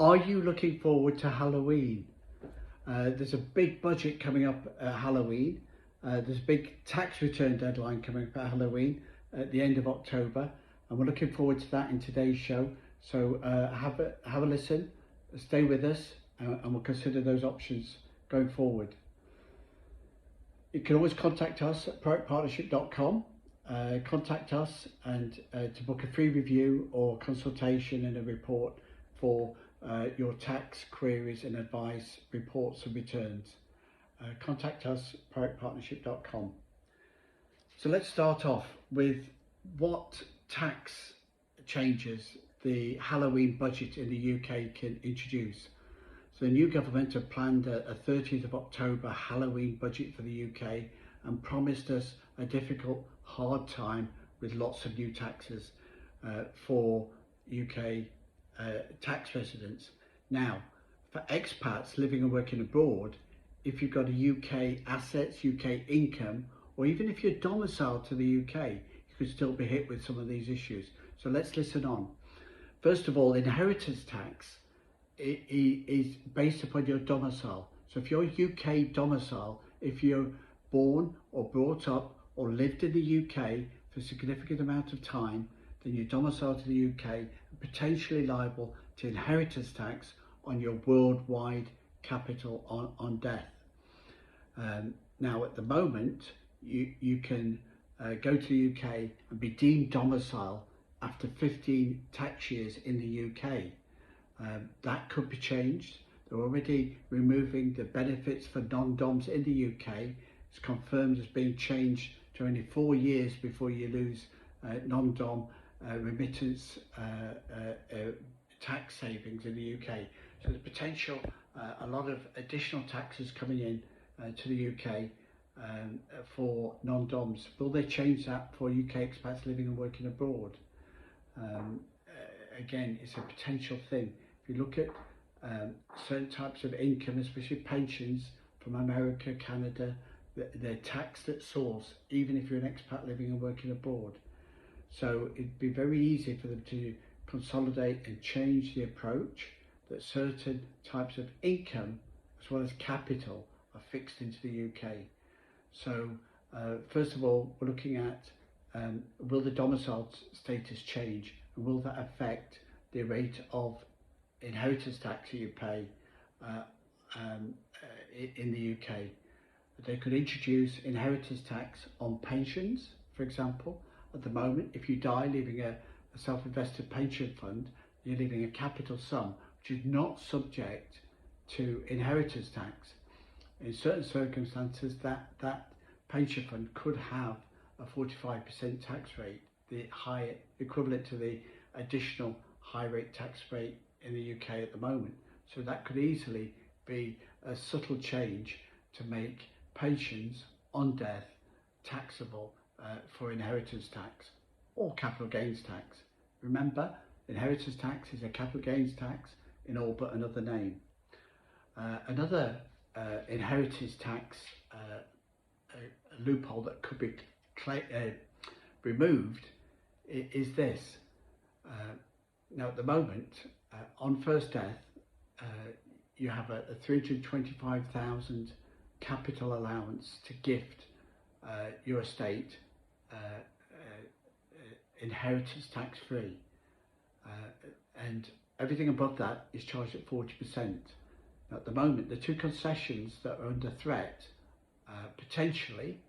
Are you looking forward to Halloween? There's a big budget coming up at Halloween. There's a big tax return deadline coming up at Halloween at the end of October, and we're looking forward to that in today's show. So have a listen, stay with us, and we'll consider those options going forward. You can always contact us at proactpartnership.com. Contact us and to book a free review or consultation and a report for your tax queries and advice, reports and returns. Contact us proactpartnership.com. So let's start off with what tax changes the Halloween budget in the UK can introduce. So the new government have planned a 30th of October Halloween budget for the UK and promised us a difficult, hard time with lots of new taxes for UK tax residents. Now, for expats living and working abroad, if you've got a UK assets, UK income, or even if you're domiciled to the UK, you could still be hit with some of these issues. So let's listen on. First of all, inheritance tax is based upon your domicile. So if you're UK domicile, if you're born or brought up or lived in the UK for a significant amount of time, then you're domiciled to the UK and potentially liable to inheritance tax on your worldwide capital on death. Now at the moment, you can go to the UK and be deemed domicile after 15 tax years in the UK. That could be changed. They're already removing the benefits for non-doms in the UK. It's confirmed as being changed to only 4 years before you lose non-dom remittance tax savings in the UK. So there's potential a lot of additional taxes coming in to the UK for non-doms. Will they change that for UK expats living and working abroad? Again, it's a potential thing. If you look at certain types of income, especially pensions from America, Canada, they're taxed at source, even if you're an expat living and working abroad. So it'd be very easy for them to consolidate and change the approach that certain types of income as well as capital are fixed into the UK. So first of all, we're looking at will the domicile status change, and will that affect the rate of inheritance tax that you pay in the UK. They could introduce inheritance tax on pensions, for example. At the moment, if you die leaving a self-invested pension fund, you're leaving a capital sum which is not subject to inheritance tax. In certain circumstances, that pension fund could have a 45% tax rate, the high equivalent to the additional high rate tax rate in the UK at the moment. So that could easily be a subtle change to make pensions on death taxable for inheritance tax or capital gains tax. Remember, inheritance tax is a capital gains tax in all but another name. Another inheritance tax loophole that could be removed is this. Now at the moment, on first death, you have a 325,000 capital allowance to gift your estate inheritance tax free, and everything above that is charged at 40%. Now, at the moment, the two concessions that are under threat potentially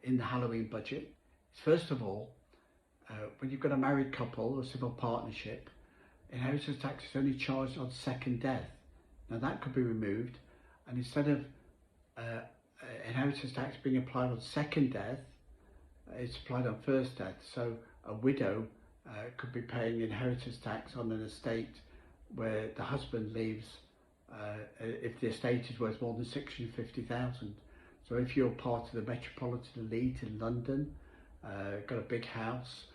in the Halloween budget is, first of all, when you've got a married couple or civil partnership, inheritance tax is only charged on second death. Now that could be removed, and instead of inheritance tax being applied on second death, it's applied on first death. So a widow could be paying inheritance tax on an estate where the husband leaves if the estate is worth more than 650,000. So if you're part of the metropolitan elite in London, got a big house,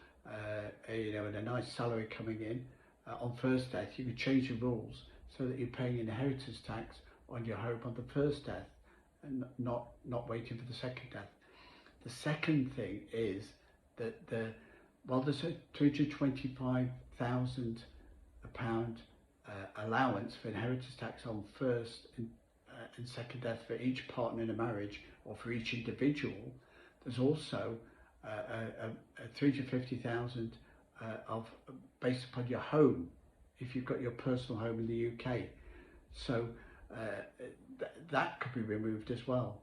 and a nice salary coming in, on first death, you could change the rules so that you're paying inheritance tax on your home on the first death and not waiting for the second death. The second thing is that while there's a £225,000 allowance for inheritance tax on first and second death for each partner in a marriage or for each individual, there's also 350,000 of based upon your home if you've got your personal home in the UK. So that could be removed as well.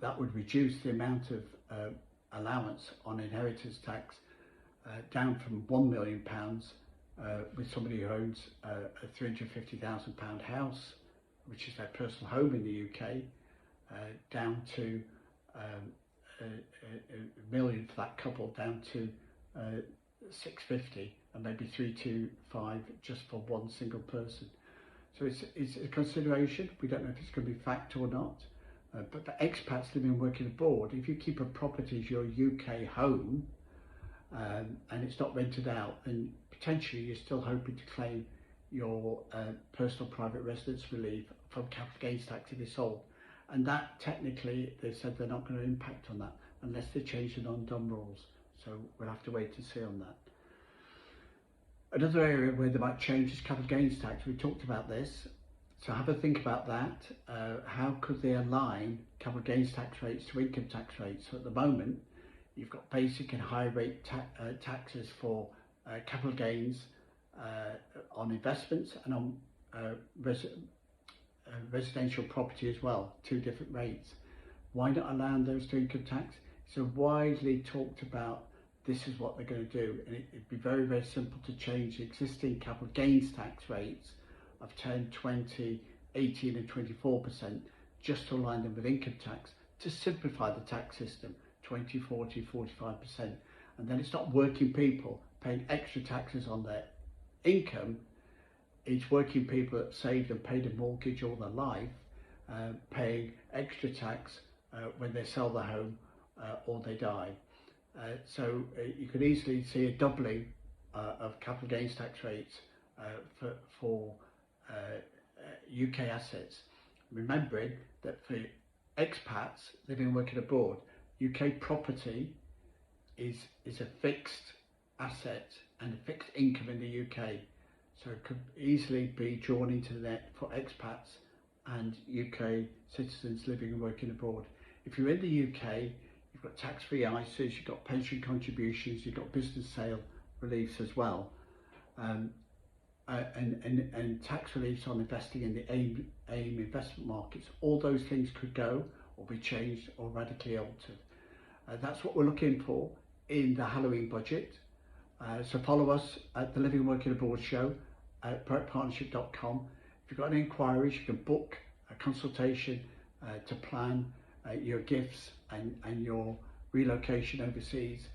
That would reduce the amount of allowance on inheritance tax down from £1 million with somebody who owns a £350,000 house, which is their personal home in the UK, down to a million for that couple, down to 650, and maybe 325 just for one single person. So it's a consideration. We don't know if it's going to be fact or not. But for expats living and working abroad, if you keep a property as your UK home and it's not rented out, then potentially you're still hoping to claim your personal private residence relief from capital gains tax if it's sold. And that technically, they've said they're not going to impact on that unless they change the non-dom rules. So we'll have to wait and see on that. Another area where they might change is capital gains tax. We talked about this. So have a think about that. How could they align capital gains tax rates to income tax rates? So at the moment, you've got basic and high rate taxes for capital gains on investments and on residential property as well, two different rates. Why not allow those to income tax? So widely talked about, this is what they're going to do, and it'd be very, very simple to change existing capital gains tax rates of 10, 20, 18 and 24% just to align them with income tax to simplify the tax system, 20, 40, 45%. And then it's not working people paying extra taxes on their income. It's working people that saved and paid a mortgage all their life, paying extra tax when they sell their home or they die. So you could easily see a doubling of capital gains tax rates for UK assets. Remembering that for expats living and working abroad, UK property is a fixed asset and a fixed income in the UK. So it could easily be drawn into the net for expats and UK citizens living and working abroad. If you're in the UK, you've got tax-free ISAs, you've got pension contributions, you've got business sale reliefs as well. And tax reliefs on investing in the AIM investment markets. All those things could go or be changed or radically altered. That's what we're looking for in the Halloween budget. So follow us at the Living and Working Abroad show at projektpartnership.com. If you've got any inquiries, you can book a consultation to plan your gifts and your relocation overseas,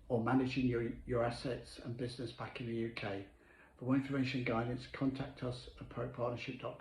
or managing your assets and business back in the UK. For more information and guidance, contact us at projektpartnership.com.